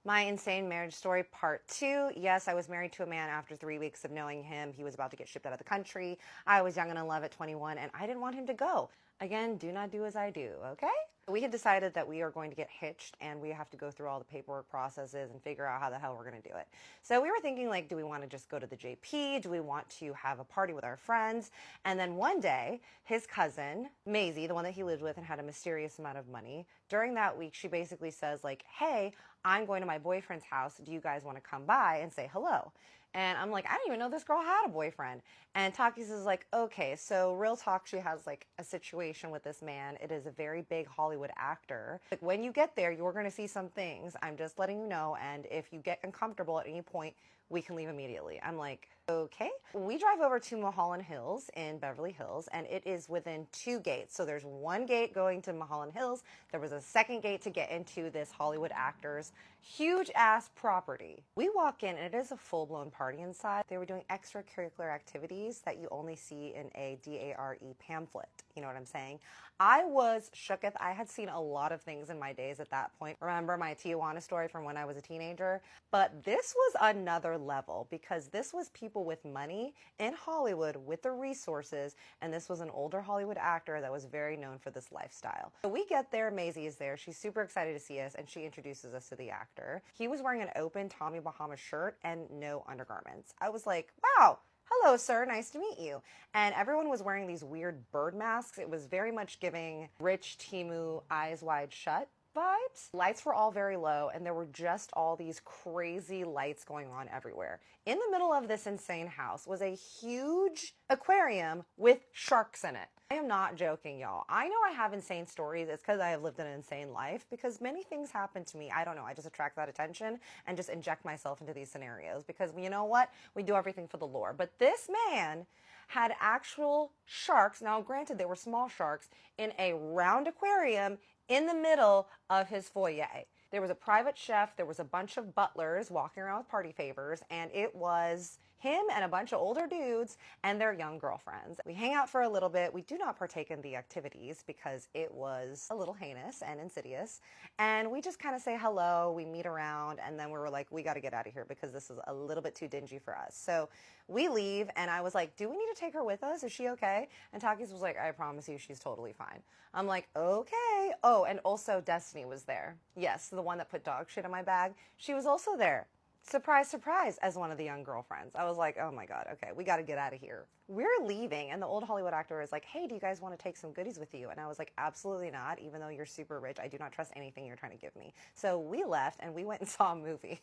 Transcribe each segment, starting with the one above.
My insane marriage story part 2. Yes, I was married to a man after 3 weeks of knowing him. He was about to get shipped out of the country. I was young and in love at 21 and I didn't want him to go. Again, do not do as I do, okay? We had decided that we are going to get hitched and we have to go through all the paperwork processes and figure out how the hell we're going to do it. So we were thinking, like, do we want to just go to the JP? Do we want to have a party with our friends? And then one day, his cousin, Maisie, the one that he lived with and had a mysterious amount of money, during that week, she basically says, like, hey, I'm going to my boyfriend's house. Do you guys want to come by and say hello? And I'm like, I didn't even know this girl had a boyfriend. And Takis is like, okay, so real talk, she has like a situation with this man. It is a very big Hollywood actor. Like, when you get there, you're going to see some things. I'm just letting you know. And if you get uncomfortable at any point, we can leave immediately. I'm like, okay. We drive over to Mulholland Hills in Beverly Hills, and it is within 2 gates. So there's one gate going to Mulholland Hills. There was a second gate to get into this Hollywood actor's huge ass property. We walk in, and it is a full-blown party inside. They were doing extracurricular activities that you only see in a DARE pamphlet. You know what I'm saying? I was shooketh. I had seen a lot of things in my days at that point. Remember my Tijuana story from when I was a teenager? But this was another level because this was people with money in Hollywood with the resources, and this was an older Hollywood actor that was very known for this lifestyle. So we get there, Maisie is there, she's super excited to see us, and she introduces us to the actor. He was wearing an open Tommy Bahama shirt and no undergarments. I was like, wow, hello, sir, nice to meet you. And everyone was wearing these weird bird masks. It was very much giving Rich Timu Eyes Wide Shut vibes. Lights were all very low, and there were just all these crazy lights going on everywhere. In the middle of this insane house was a huge aquarium with sharks in it. I am not joking, y'all. I know I have insane stories. It's because I have lived an insane life, because many things happen to me. I don't know. I just attract that attention and just inject myself into these scenarios because, you know what? We do everything for the lore. But this man had actual sharks. Now, granted, they were small sharks in a round aquarium in the middle of his foyer. There was a private chef, there was a bunch of butlers walking around with party favors, and it was him and a bunch of older dudes and their young girlfriends. We hang out for a little bit. We do not partake in the activities because it was a little heinous and insidious. And we just kind of say hello, we meet around, and then we were like, we got to get out of here because this is a little bit too dingy for us. So we leave, and I was like, do we need to take her with us? Is she okay? And Takis was like, I promise you she's totally fine. I'm like, okay. Oh, and also Destiny was there. Yes, the one that put dog shit in my bag. She was also there. Surprise, surprise, as one of the young girlfriends. I was like, oh my God, okay, we got to get out of here. We're leaving, and the old Hollywood actor was like, hey, do you guys want to take some goodies with you? And I was like, absolutely not. Even though you're super rich, I do not trust anything you're trying to give me. So we left, and we went and saw a movie.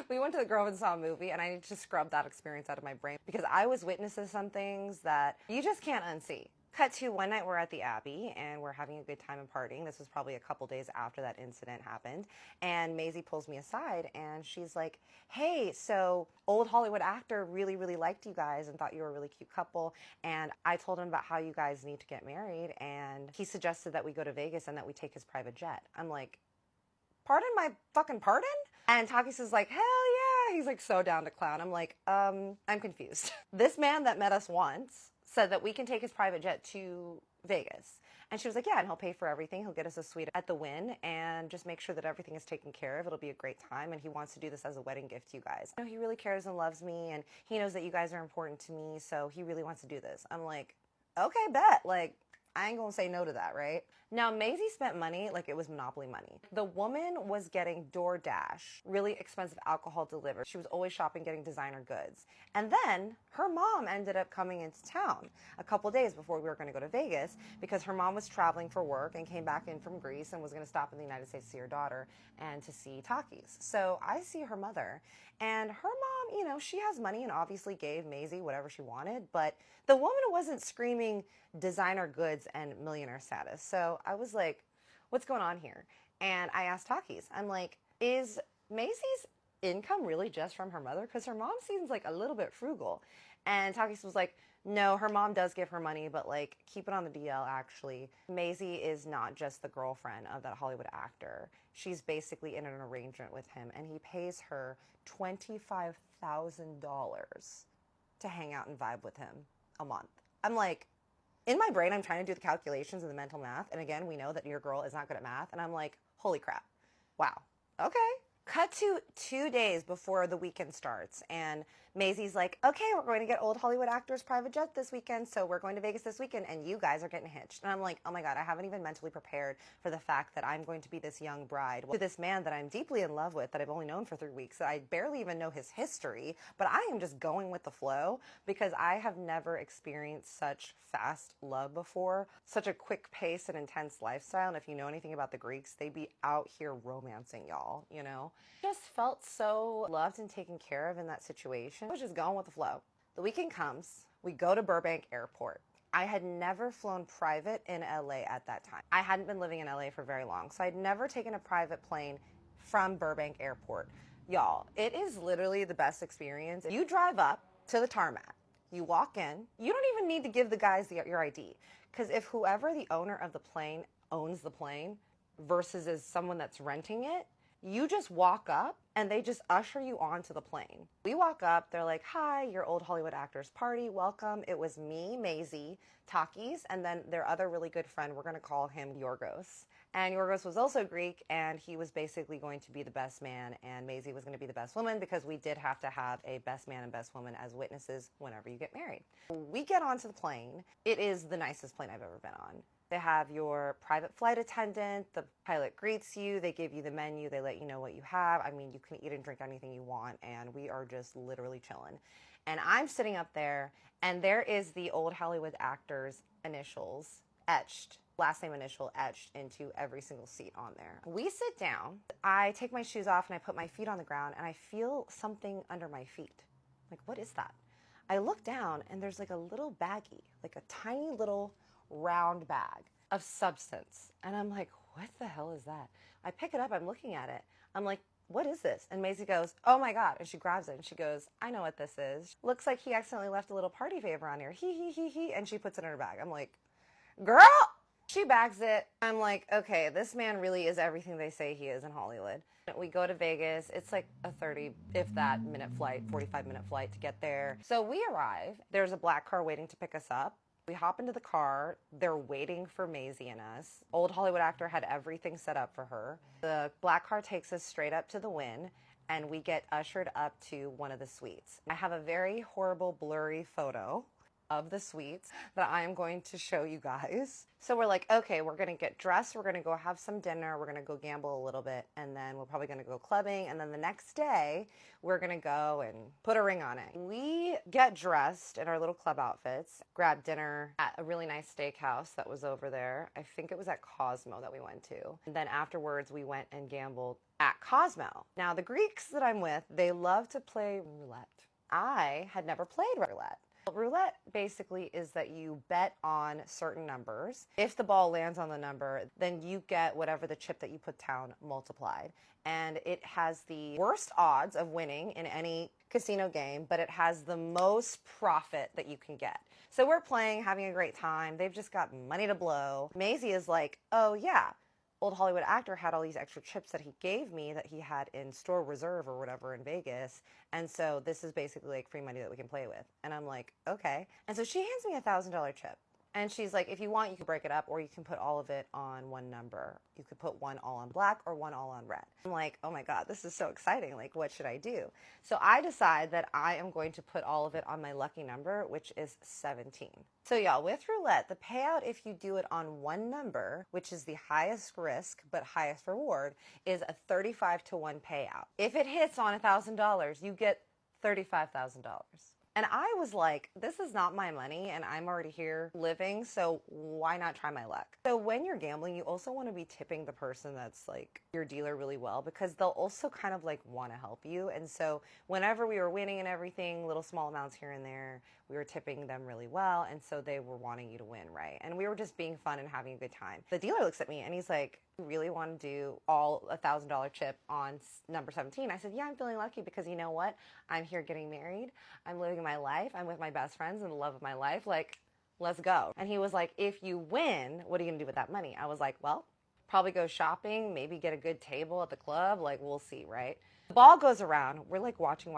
We went to the Grove and saw a movie, and I need to scrub that experience out of my brain because I was witness to some things that you just can't unsee. Cut to one night we're at the Abbey and we're having a good time and partying. This was probably a couple days after that incident happened. And Maisie pulls me aside and she's like, hey, so old Hollywood actor really, really liked you guys and thought you were a really cute couple. And I told him about how you guys need to get married. And he suggested that we go to Vegas and that we take his private jet. I'm like, pardon my fucking pardon? And Takis is like, hell yeah. He's like so down to clown. I'm like, I'm confused. This man that met us once said that we can take his private jet to Vegas. And she was like, yeah, and he'll pay for everything. He'll get us a suite at the Wynn and just make sure that everything is taken care of. It'll be a great time. And he wants to do this as a wedding gift to you guys. You know, he really cares and loves me. And he knows that you guys are important to me. So he really wants to do this. I'm like, okay, bet. Like, I ain't gonna say no to that, right? Now, Maisie spent money like it was Monopoly money. The woman was getting DoorDash, really expensive alcohol delivered. She was always shopping, getting designer goods. And then her mom ended up coming into town a couple days before we were gonna go to Vegas because her mom was traveling for work and came back in from Greece and was gonna stop in the United States to see her daughter and to see Takis. So I see her mother, and her mom, you know, she has money and obviously gave Maisie whatever she wanted, but the woman wasn't screaming designer goods and millionaire status. So I was like, what's going on here? And I asked Takis, I'm like, is Maisie's income really just from her mother? Because her mom seems like a little bit frugal. And Takis was like, no, her mom does give her money, but like, keep it on the DL actually. Maisie is not just the girlfriend of that Hollywood actor. She's basically in an arrangement with him, and he pays her $25,000 to hang out and vibe with him a month. I'm like, in my brain, I'm trying to do the calculations and the mental math. And again, we know that your girl is not good at math. And I'm like, holy crap. Wow. Okay. cut to 2 days before the weekend starts, and Maisie's like, okay, we're going to get old Hollywood actors private jet this weekend, so we're going to Vegas this weekend, and you guys are getting hitched. And I'm like, oh my God, I haven't even mentally prepared for the fact that I'm going to be this young bride to this man that I'm deeply in love with, that I've only known for 3 weeks, that I barely even know his history, but I am just going with the flow because I have never experienced such fast love before, such a quick pace and intense lifestyle. And if you know anything about the Greeks, they'd be out here romancing y'all, you know? Just felt so loved and taken care of in that situation. I was just going with the flow. The weekend comes, we go to Burbank Airport. I had never flown private in LA at that time. I hadn't been living in LA for very long, so I'd never taken a private plane from Burbank Airport. Y'all, it is literally the best experience. You drive up to the tarmac, you walk in, you don't even need to give the guys your ID, because if whoever the owner of the plane owns the plane versus is someone that's renting it, you just walk up and they just usher you onto the plane. We walk up, they're like, hi, your old Hollywood actors party, welcome. It was me, Maisie, Takis, and then their other really good friend, we're gonna call him Yorgos. And Yorgos was also Greek, and he was basically going to be the best man, and Maisie was gonna be the best woman, because we did have to have a best man and best woman as witnesses whenever you get married. We get onto the plane. It is the nicest plane I've ever been on. They have your private flight attendant, the pilot greets you, they give you the menu, they let you know what you have. I mean, you can eat and drink anything you want, and we are just literally chilling. And I'm sitting up there, and there is the old Hollywood actors' initials etched, last name initial etched into every single seat on there. We sit down, I take my shoes off and I put my feet on the ground, and I feel something under my feet. Like, what is that? I look down, and there's like a little baggie, like a tiny little round bag of substance. And I'm like, what the hell is that? I pick it up, I'm looking at it. I'm like, what is this? And Maisie goes, oh my God. And she grabs it and she goes, I know what this is. Looks like he accidentally left a little party favor on here. He. And she puts it in her bag. I'm like, girl! She bags it. I'm like, okay, this man really is everything they say he is in Hollywood. We go to Vegas. It's like a 30, if that, minute flight, 45-minute flight to get there. So we arrive. There's a black car waiting to pick us up. We hop into the car. They're waiting for Maisie and us. Old Hollywood actor had everything set up for her. The black car takes us straight up to the Wynn, and we get ushered up to one of the suites. I have a very horrible, blurry photo of the suites that I am going to show you guys. So we're like, okay, we're gonna get dressed, we're gonna go have some dinner, we're gonna go gamble a little bit, and then we're probably gonna go clubbing, and then the next day, we're gonna go and put a ring on it. We get dressed in our little club outfits, grab dinner at a really nice steakhouse that was over there. I think it was at Cosmo that we went to. And then afterwards, we went and gambled at Cosmo. Now, the Greeks that I'm with, they love to play roulette. I had never played roulette. Roulette basically is that you bet on certain numbers. If the ball lands on the number, then you get whatever the chip that you put down multiplied. And it has the worst odds of winning in any casino game, but it has the most profit that you can get. So we're playing, having a great time. They've just got money to blow. Maisie is like, oh yeah, old Hollywood actor had all these extra chips that he gave me that he had in store reserve or whatever in Vegas. And so this is basically like free money that we can play with. And I'm like, okay. And so she hands me $1,000 chip. And she's like, if you want, you can break it up, or you can put all of it on one number. You could put one all on black or one all on red. I'm like, oh my God, this is so exciting. Like, what should I do? So I decide that I am going to put all of it on my lucky number, which is 17. So y'all, with roulette, the payout if you do it on one number, which is the highest risk but highest reward, is a 35-to-1 payout. If it hits on $1,000, you get $35,000. And I was like, this is not my money, and I'm already here living, so why not try my luck? So when you're gambling, you also want to be tipping the person that's like your dealer really well, because they'll also kind of like want to help you. And so whenever we were winning and everything, little small amounts here and there, we were tipping them really well, and so they were wanting you to win, right? And we were just being fun and having a good time. The dealer looks at me and he's like, you really want to do all $1,000 chip on number 17? I said, yeah, I'm feeling lucky because you know what? I'm here getting married. I'm living my life. I'm with my best friends and the love of my life. Like, let's go. And he was like, if you win, what are you going to do with that money? I was like, well, probably go shopping, maybe get a good table at the club. Like, we'll see, right? The ball goes around. We're like watching.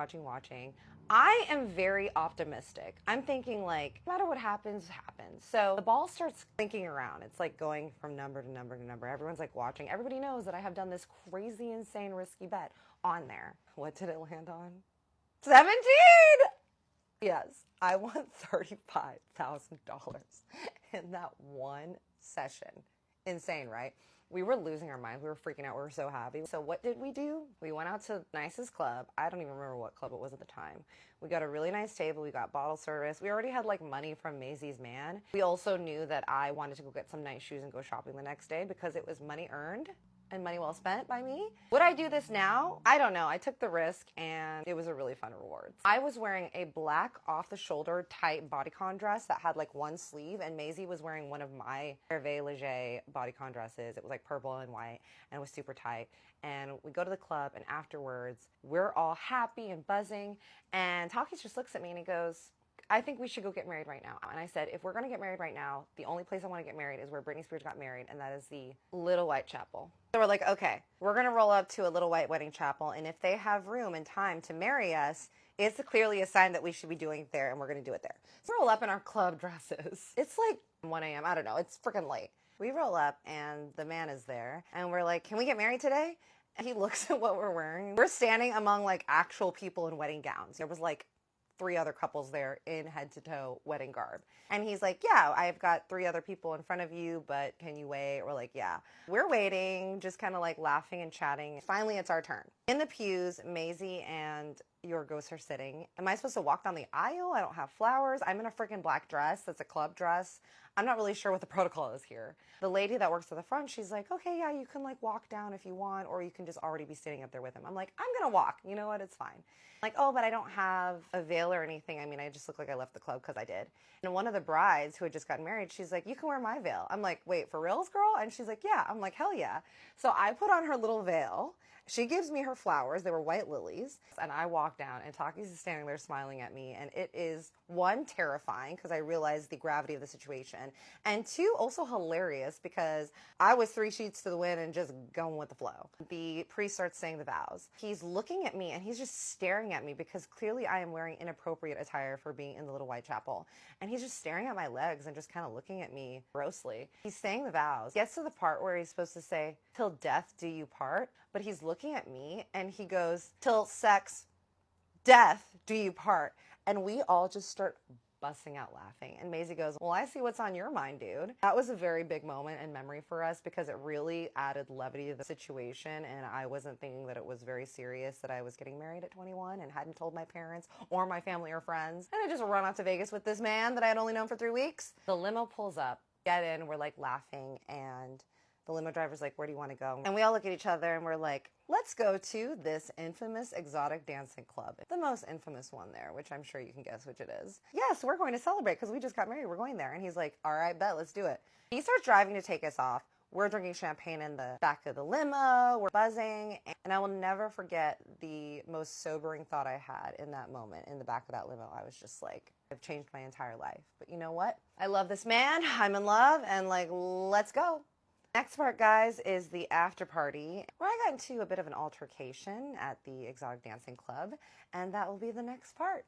I am very optimistic. I'm thinking like, no matter what happens, happens. So the ball starts clinking around. It's like going from number to number to number. Everyone's like watching. Everybody knows that I have done this crazy, insane, risky bet on there. What did it land on? 17! Yes, I won $35,000 in that one session. Insane, right? We were losing our minds. We were freaking out. We were so happy. So what did we do? We went out to the nicest club. I don't even remember what club it was at the time. We got a really nice table. We got bottle service. We already had like money from Maisie's man. We also knew that I wanted to go get some nice shoes and go shopping the next day because it was money earned and money well spent by me. Would I do this now? I don't know. I took the risk and it was a really fun reward. I was wearing a black off-the-shoulder tight bodycon dress that had like one sleeve, and Maisie was wearing one of my Hervé Leger bodycon dresses. It was like purple and white and it was super tight. And we go to the club, and afterwards we're all happy and buzzing, and Takis just looks at me and he goes, I think we should go get married right now. And I said, if we're going to get married right now, the only place I want to get married is where Britney Spears got married, and that is the Little White Chapel. So we're like, okay, we're going to roll up to a Little White Wedding Chapel, and if they have room and time to marry us, it's clearly a sign that we should be doing it there, and we're going to do it there. So we roll up in our club dresses. It's like 1 a.m. I don't know. It's freaking late. We roll up, and the man is there, and we're like, can we get married today? And he looks at what we're wearing. We're standing among like actual people in wedding gowns. There was like 3 other couples there in head-to-toe wedding garb. And he's like, yeah, I've got 3 other people in front of you, but can you wait? We're like, yeah. We're waiting, just kind of like laughing and chatting. Finally, it's our turn. In the pews, Maisie and Yorgos are sitting. Am I supposed to walk down the aisle? I don't have flowers. I'm in a freaking black dress. That's a club dress. I'm not really sure what the protocol is here. The lady that works at the front, she's like, okay, yeah, you can like walk down if you want, or you can just already be standing up there with him. I'm like, I'm gonna walk. You know what? It's fine. Like, oh, but I don't have a veil or anything. I mean, I just look like I left the club because I did. And one of the brides who had just gotten married, she's like, you can wear my veil. I'm like, wait, for reals, girl? And she's like, yeah. I'm like, hell yeah. So I put on her little veil. She gives me her flowers. They were white lilies. And I walk down, and Takis is standing there smiling at me. And it is, 1, terrifying because I realized the gravity of the situation. And 2, also hilarious because I was 3 sheets to the wind and just going with the flow. The priest starts saying the vows. He's looking at me, and he's just staring at me because clearly I am wearing inappropriate attire for being in the Little White Chapel. And he's just staring at my legs and just kind of looking at me grossly. He's saying the vows. Gets to the part where he's supposed to say, till death do you part. But he's looking at me and he goes, till sex, death do you part. And we all just start busting out laughing. And Maisie goes, well, I see what's on your mind, dude. That was a very big moment in memory for us because it really added levity to the situation. And I wasn't thinking that it was very serious that I was getting married at 21 and hadn't told my parents or my family or friends. And I just run off to Vegas with this man that I had only known for 3 weeks. The limo pulls up, get in, we're like laughing, and the limo driver's like, where do you want to go? And we all look at each other and we're like, let's go to this infamous exotic dancing club. The most infamous one there, which I'm sure you can guess which it is. Yes, we're going to celebrate because we just got married. We're going there. And he's like, all right, bet, let's do it. He starts driving to take us off. We're drinking champagne in the back of the limo. We're buzzing. And I will never forget the most sobering thought I had in that moment in the back of that limo. I was just like, I've changed my entire life. But you know what? I love this man. I'm in love. And like, let's go. Next part, guys, is the after party, where I got into a bit of an altercation at the Exotic Dancing Club, and that will be the next part.